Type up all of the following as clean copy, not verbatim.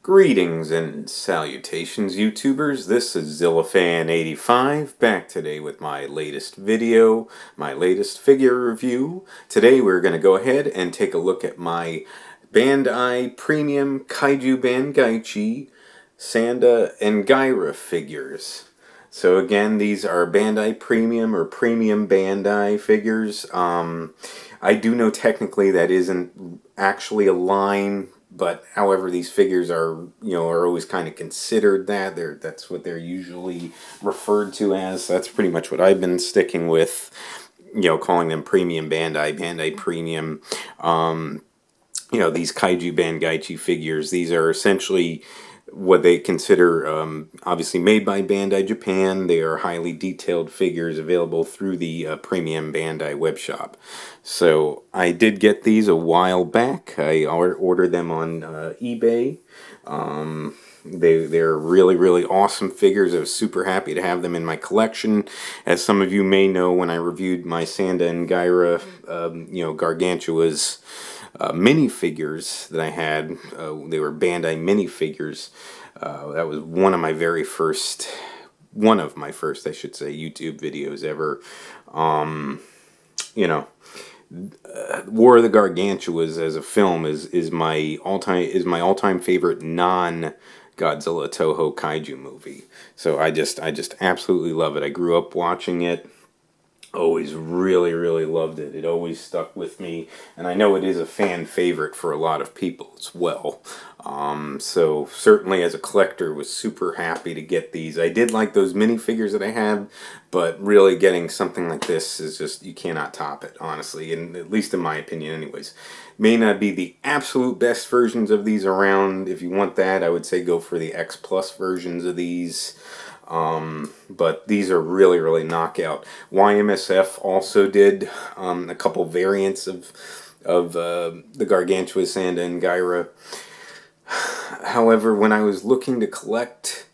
Greetings and salutations, YouTubers. This is ZillaFan85 back today with my latest video, my latest figure review. Today we're going to go ahead and take a look at my Bandai Premium Kaiju Bangaichi Sanda and Gaira figures. So again, these are Bandai Premium or Premium Bandai figures. I do know technically that isn't actually a line, but however, these figures are, are always kind of considered that. That's what they're usually referred to as. That's pretty much what I've been sticking with, calling them Premium Bandai Premium. These Kaiju Bangaichi figures, these are essentially what they consider, obviously made by Bandai Japan. They are highly detailed figures available through the Premium Bandai web shop. So I did get these a while back. I ordered them on eBay. They're really awesome figures. I was super happy to have them in my collection. As some of you may know, when I reviewed my Sanda and Gaira, Gargantuas minifigures that I had, they were Bandai minifigures. That was one of my first, I should say, YouTube videos ever. War of the Gargantuas as a film is my all-time favorite non-Godzilla Toho kaiju movie. So I just absolutely love it. I grew up watching it. Always really loved it. It always stuck with me, and I know it is a fan favorite for a lot of people as well. So certainly as a collector, was super happy to get these. I did like those minifigures that I had, but really getting something like this is just, you cannot top it, honestly, and at least in my opinion anyways. May not be the absolute best versions of these around. If you want that, I would say go for the X Plus versions of these. But these are really knockout. YMSF also did a couple variants of the Gargantua, Sanda and Gaira. However, when I was looking to collect,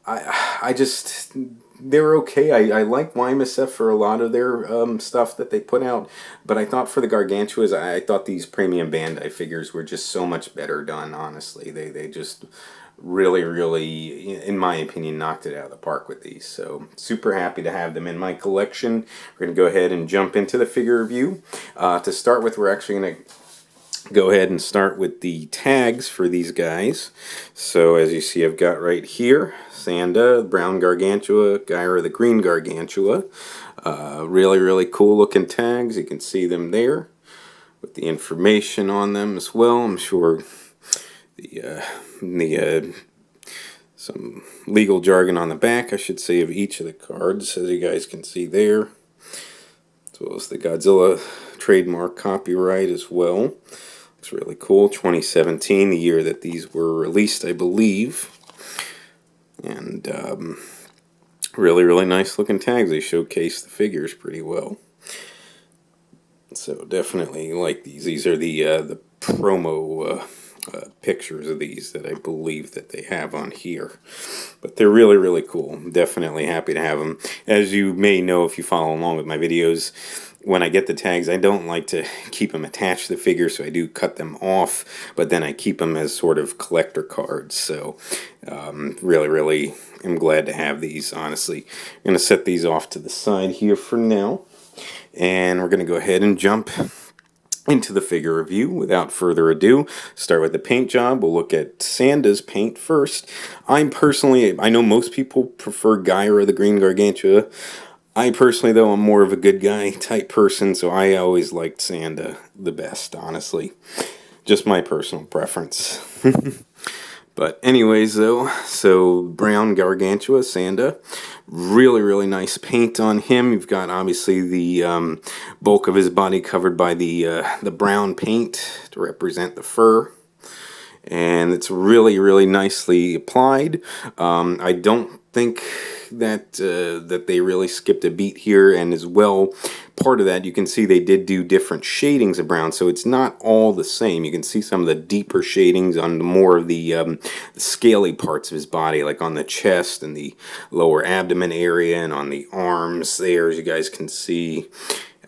they were okay. I like YMSF for a lot of their stuff that they put out, but I thought for the Gargantuas, I thought these Premium Bandai figures were just so much better done, honestly. They just really, in my opinion, knocked it out of the park with these. So super happy to have them in my collection. We're going to go ahead and jump into the figure review. To start with, we're actually going to go ahead and start with the tags for these guys. So as you see, I've got right here Sanda, Brown Gargantua, Gaira, the Green Gargantua. Really cool looking tags. You can see them there with the information on them as well. I'm sure some legal jargon on the back, I should say, of each of the cards, as you guys can see there, as well as the Godzilla trademark copyright as well. Looks really cool. 2017, the year that these were released, I believe. And really nice looking tags. They showcase the figures pretty well. So definitely like these. These are the promo pictures of these that I believe that they have on here, but they're really cool. I'm definitely happy to have them. As you may know if you follow along with my videos, when I get the tags, I don't like to keep them attached to the figure, so I do cut them off, but then I keep them as sort of collector cards. So really am glad to have these, honestly. I'm going to set these off to the side here for now, and we're going to go ahead and jump into the figure review. Without further ado, start with the paint job. We'll look at Sanda's paint first. I know most people prefer Gaira, the Green Gargantua. I personally, though, I'm more of a good guy type person, so I always liked Sanda the best, honestly. Just my personal preference. But anyways, though, so Brown Gargantua, Sanda, really nice paint on him. You've got obviously the bulk of his body covered by the brown paint to represent the fur, and it's really nicely applied. I don't think that they really skipped a beat here, and as well, part of that, you can see they did do different shadings of brown, so it's not all the same. You can see some of the deeper shadings on more of the scaly parts of his body, like on the chest and the lower abdomen area, and on the arms there, as you guys can see.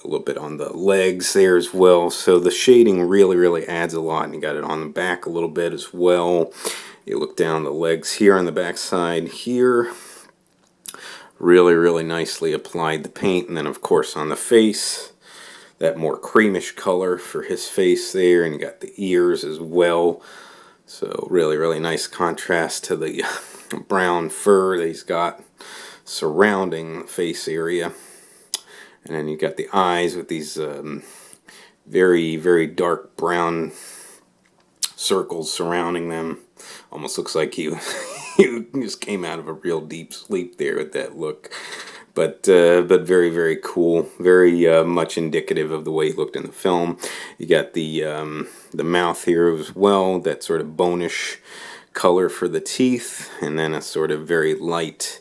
A little bit on the legs there as well. So the shading really adds a lot, and you got it on the back a little bit as well. You look down the legs here on the back side here. Really nicely applied the paint. And then of course on the face, that more creamish color for his face there. And you got the ears as well. So really nice contrast to the brown fur that he's got surrounding the face area. And then you got the eyes with these very dark brown circles surrounding them. Almost looks like you just came out of a real deep sleep there with that look. But very cool. Very much indicative of the way he looked in the film. You got the mouth here as well. That sort of bonish color for the teeth, and then a sort of very light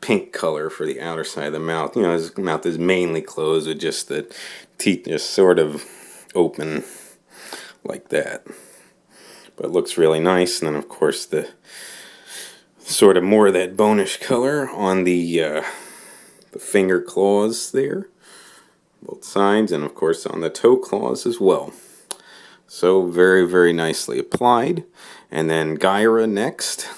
pink color for the outer side of the mouth. You know, his mouth is mainly closed with just the teeth just sort of open like that. But it looks really nice. And then of course the sort of more of that bonish color on the finger claws there, both sides, and of course on the toe claws as well. So very nicely applied. And then Gaira next,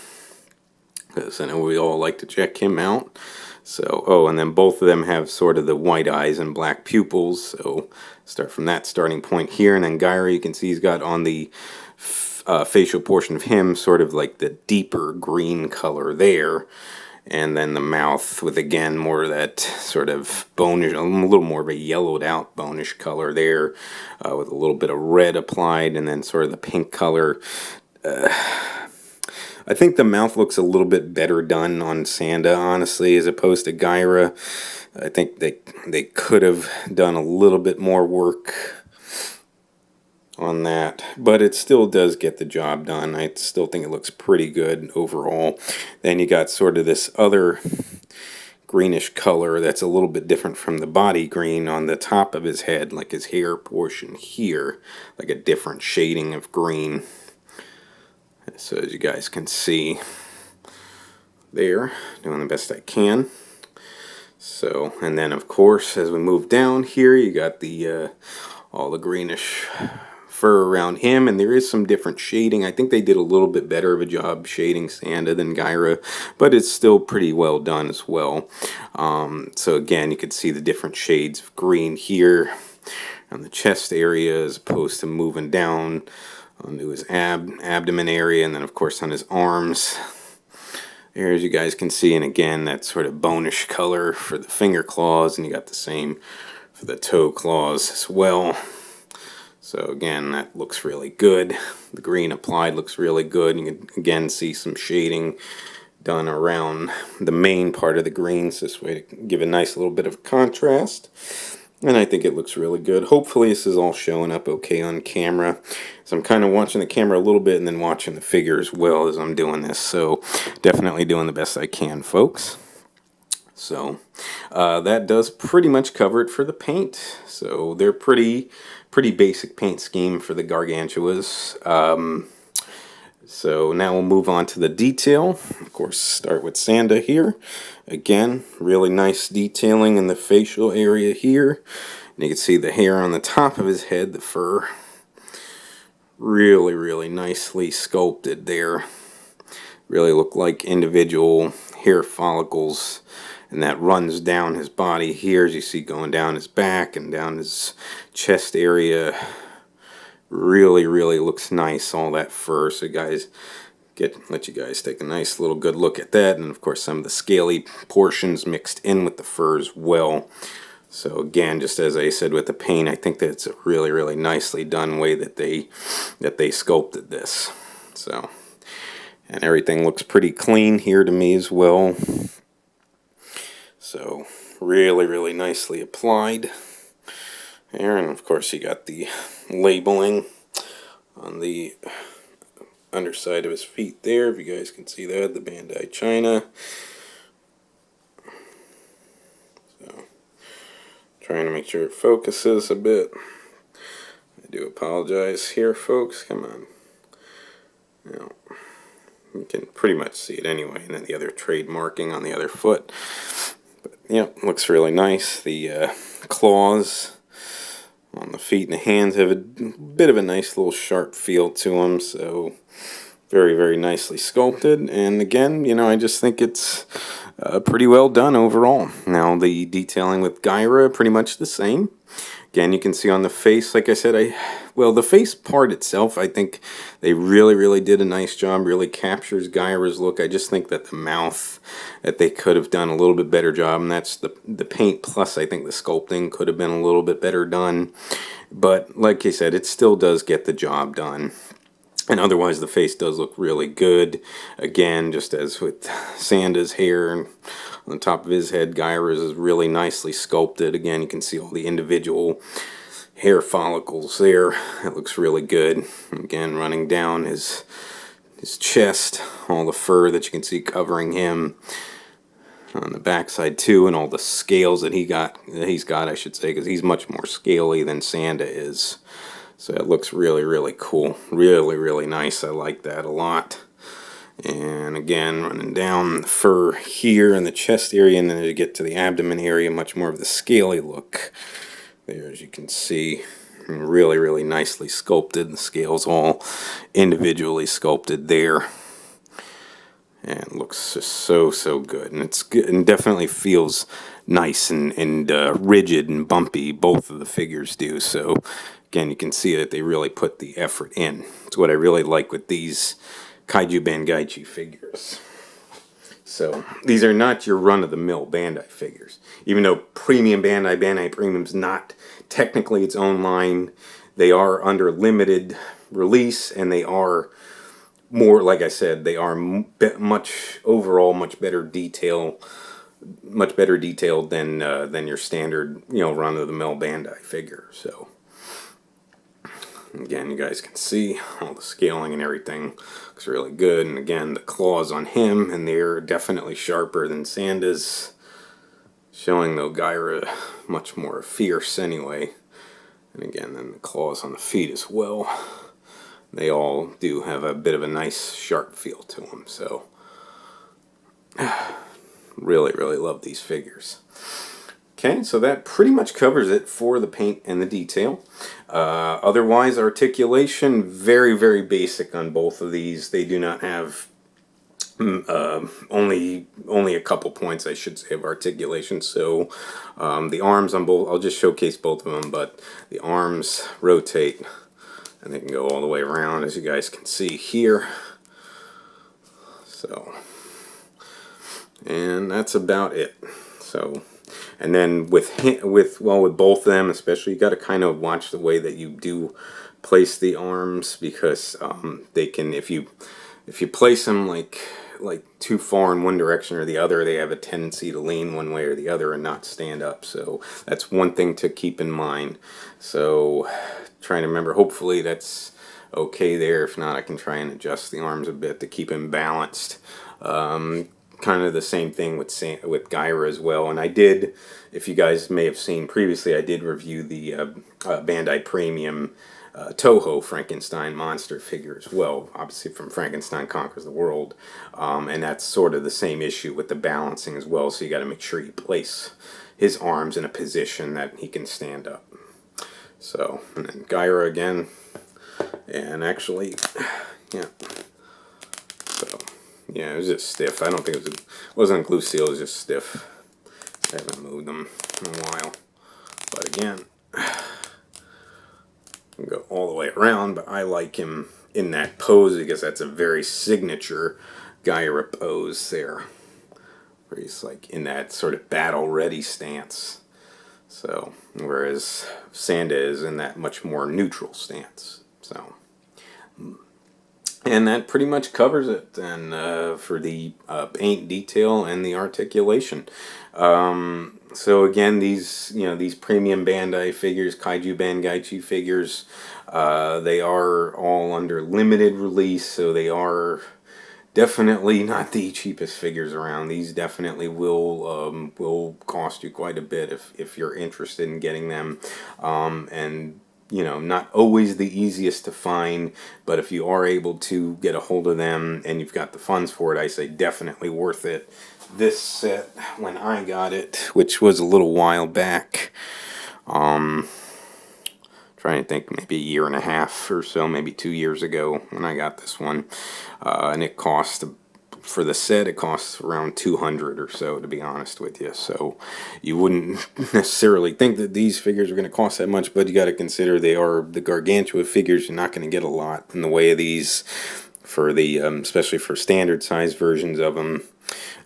because I know we all like to check him out. So, oh, and then both of them have sort of the white eyes and black pupils. So start from that starting point here. And then Gaira, you can see he's got on the facial portion of him sort of like the deeper green color there. And then the mouth with, again, more of that sort of bonish, a little more of a yellowed out bonish color there, with a little bit of red applied, and then sort of the pink color. I think the mouth looks a little bit better done on Sanda, honestly, as opposed to Gaira. I think they could have done a little bit more work on that, but it still does get the job done. I still think it looks pretty good overall. Then you got sort of this other greenish color that's a little bit different from the body green on the top of his head, like his hair portion here, like a different shading of green. So as you guys can see there, doing the best I can. So, and then of course as we move down here, you got the all the greenish fur around him, and there is some different shading. I think they did a little bit better of a job shading Sanda than Gaira, but it's still pretty well done as well. So again, you can see the different shades of green here on the chest area as opposed to moving down onto his abdomen area, and then of course on his arms there, as you guys can see. And again, that sort of bonish color for the finger claws, and you got the same for the toe claws as well. So again, that looks really good. The green applied looks really good. You can again see some shading done around the main part of the greens this way to give a nice little bit of contrast. And I think it looks really good. Hopefully this is all showing up okay on camera. So I'm kind of watching the camera a little bit and then watching the figure as well as I'm doing this. So definitely doing the best I can, folks. So that does pretty much cover it for the paint. So they're pretty basic paint scheme for the Gargantuas. So now we'll move on to the detail. Of course, start with Sanda here. Again, really nice detailing in the facial area here. And you can see the hair on the top of his head, the fur. Really nicely sculpted there. Really look like individual hair follicles. And that runs down his body here, as you see, going down his back and down his chest area. Really looks nice, all that fur. So guys, let you guys take a nice little good look at that. And of course some of the scaly portions mixed in with the fur as well. So again, just as I said with the paint, I think that it's a really nicely done way that they sculpted this. So, and everything looks pretty clean here to me as well. So really nicely applied there. And of course you got the labeling on the underside of his feet there, if you guys can see that, the Bandai China. So trying to make sure it focuses a bit. I do apologize here, folks. Come on. Now, you can pretty much see it anyway. And then the other trade marking on the other foot. But yep, looks really nice. The claws on the feet and the hands have a bit of a nice little sharp feel to them, so Very, very nicely sculpted, and again, you know, I just think it's pretty well done overall. Now, the detailing with Gaira, pretty much the same. Again, you can see on the face, like I said, well, the face part itself, I think they really, really did a nice job, really captures Gaira's look. I just think that the mouth, that they could have done a little bit better job, and that's the paint, plus I think the sculpting could have been a little bit better done. But, like I said, it still does get the job done. And otherwise, the face does look really good. Again, just as with Sanda's hair and on the top of his head, Gaira's is really nicely sculpted. Again, you can see all the individual hair follicles there. It looks really good. Again, running down his chest, all the fur that you can see covering him on the backside too, and all the scales that he's got, I should say, because he's much more scaly than Sanda is. So it looks really, really cool. Really, really nice. I like that a lot. And again, running down the fur here in the chest area, and then as you get to the abdomen area, much more of the scaly look. There, as you can see, really, really nicely sculpted. The scales all individually sculpted there. And it looks just so, so good. And it's good, and definitely feels nice and rigid and bumpy. Both of the figures do. So again, you can see that they really put the effort in. It's what I really like with these Kaiju Bangaichi figures. So these are not your run-of-the-mill Bandai figures. Even though Bandai Premium's not technically its own line, they are under limited release, and they are more, like I said, they are much better detailed than your standard, you know, run-of-the-mill Bandai figure. So again, you guys can see all the scaling and everything looks really good. And again, the claws on him, and they're definitely sharper than Sanda's, showing though Gaira much more fierce anyway. And again, then the claws on the feet as well. They all do have a bit of a nice sharp feel to them. So really, really love these figures. Okay, so that pretty much covers it for the paint and the detail. Otherwise, articulation, very, very basic on both of these. They do not have only a couple points, I should say, of articulation. So the arms on both, I'll just showcase both of them, but the arms rotate, and they can go all the way around, as you guys can see here. So, and that's about it. So, and then with both of them, especially, you got to kind of watch the way that you do place the arms, because they can, if you place them like too far in one direction or the other, they have a tendency to lean one way or the other and not stand up. So that's one thing to keep in mind. So trying to remember, hopefully that's okay there. If not, I can try and adjust the arms a bit to keep them balanced. Kind of the same thing with Gaira as well. And I did, if you guys may have seen previously, I did review the Bandai Premium Toho Frankenstein monster figure as well, obviously from Frankenstein Conquers the World, and that's sort of the same issue with the balancing as well. So you got to make sure you place his arms in a position that he can stand up. So, and then Gaira again, and actually, yeah. So yeah, it was just stiff. I don't think it wasn't a glue seal. It was just stiff. I haven't moved them in a while, but again, go all the way around, but I like him in that pose because that's a very signature Gaira pose there, where he's like in that sort of battle ready stance. So whereas Sanda is in that much more neutral stance. So, and that pretty much covers it then for the paint detail and the articulation. So again, these premium Bandai figures, Kaiju Bangaichi figures, they are all under limited release, so they are definitely not the cheapest figures around. These definitely will cost you quite a bit if you're interested in getting them, and you know, not always the easiest to find, but if you are able to get a hold of them and you've got the funds for it, I say definitely worth it. This set, when I got it, which was a little while back, trying trying to think, maybe a year and a half or so, maybe 2 years ago when I got this one. And it cost, for the set, it costs around $200 or so, to be honest with you. So you wouldn't necessarily think that these figures are going to cost that much, but you got to consider they are the Gargantua figures. You're not going to get a lot in the way of these for the, especially for standard size versions of them.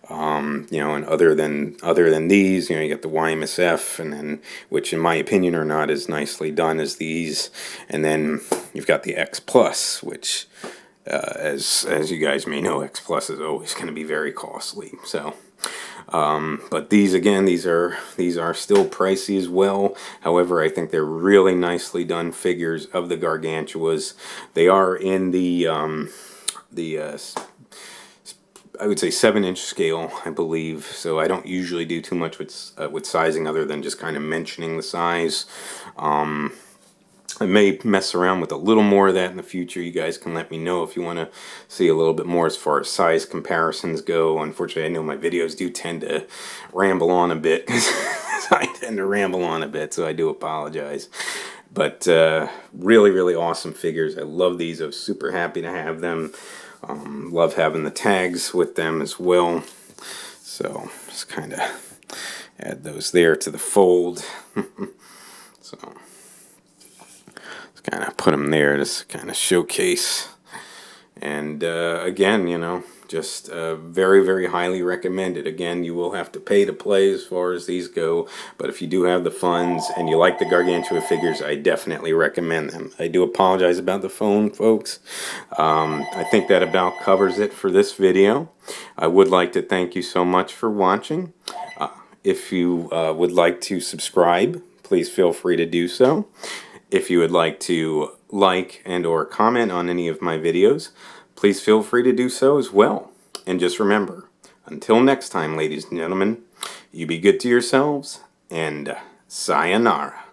You know, and other than these, you know, you got the YMSF, and then, which in my opinion are not as nicely done as these, and then you've got the X Plus, which, as you guys may know, X Plus is always going to be very costly. So, but these, again, these are still pricey as well. However, I think they're really nicely done figures of the Gargantuas. They are in the I would say 7-inch scale, I believe. So I don't usually do too much with sizing, other than just kind of mentioning the size. I may mess around with a little more of that in the future. You guys can let me know if you want to see a little bit more as far as size comparisons go. Unfortunately, I know my videos do tend to ramble on a bit, because I tend to ramble on a bit, so I do apologize. But really, really awesome figures. I love these. I was super happy to have them. Love having the tags with them as well. So just kind of add those there to the fold. So just kind of put them there, just kind of showcase. And again, you know, just very, very highly recommended. Again, you will have to pay to play as far as these go, but if you do have the funds and you like the Gargantua figures, I definitely recommend them. I do apologize about the phone, folks. I think that about covers it for this video. I would like to thank you so much for watching. If you would like to subscribe, please feel free to do so. If you would like to like and or comment on any of my videos, please feel free to do so as well. And just remember, until next time, ladies and gentlemen, you be good to yourselves, and sayonara.